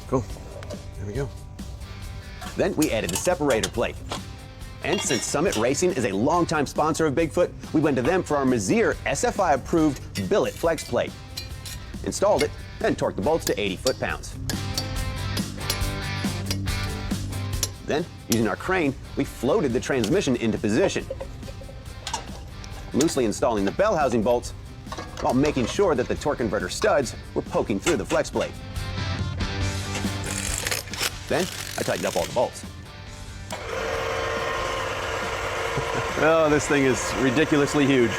Cool. There we go. Then we added the separator plate. And since Summit Racing is a longtime sponsor of BigFoot, we went to them for our Mazir SFI-approved billet flex plate. Installed it, and torqued the bolts to 80 foot-pounds. Then, using our crane, we floated the transmission into position, loosely installing the bell housing bolts while making sure that the torque converter studs were poking through the flex plate. Then, I tightened up all the bolts. Oh, this thing is ridiculously huge.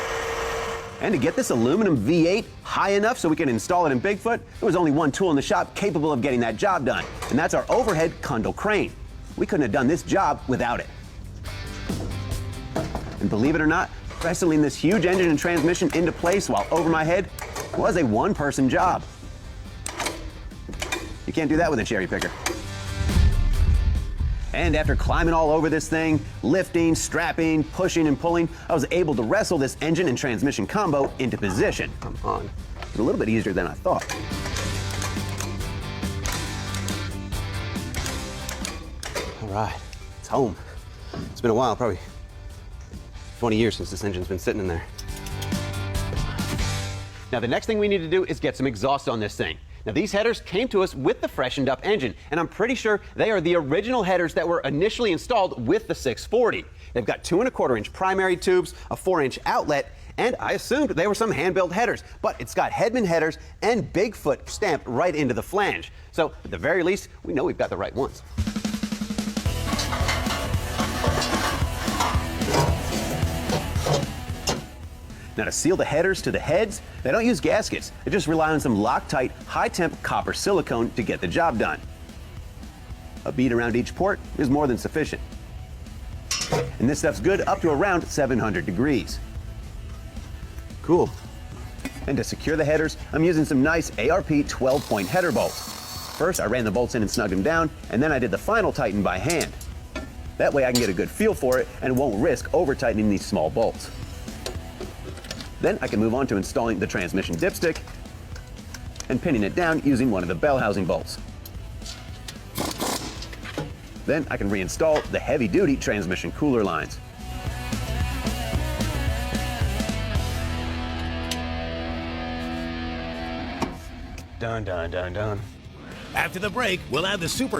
And to get this aluminum V8 high enough so we can install it in BigFoot, there was only one tool in the shop capable of getting that job done, and that's our overhead Cundall crane. We couldn't have done this job without it. And believe it or not, wrestling this huge engine and transmission into place while over my head was a one-person job. You can't do that with a cherry picker. And after climbing all over this thing, lifting, strapping, pushing, and pulling, I was able to wrestle this engine and transmission combo into position. Come on. It's a little bit easier than I thought. All right, it's home. It's been a while, probably 20 years since this engine's been sitting in there. Now the next thing we need to do is get some exhaust on this thing. Now these headers came to us with the freshened up engine, and I'm pretty sure they are the original headers that were initially installed with the 640. They've got 2 1/4-inch primary tubes, a 4-inch outlet, and I assumed they were some hand-built headers, but it's got Hedman headers and BigFoot stamped right into the flange. So at the very least, we know we've got the right ones. Now to seal the headers to the heads, they don't use gaskets. They just rely on some Loctite high-temp copper silicone to get the job done. A bead around each port is more than sufficient. And this stuff's good up to around 700 degrees. Cool. And to secure the headers, I'm using some nice ARP 12-point header bolts. First, I ran the bolts in and snugged them down, and then I did the final tighten by hand. That way I can get a good feel for it and won't risk over-tightening these small bolts. Then I can move on to installing the transmission dipstick and pinning it down using one of the bell housing bolts. Then I can reinstall the heavy-duty transmission cooler lines. Dun, dun, dun, dun. After the break, we'll have the super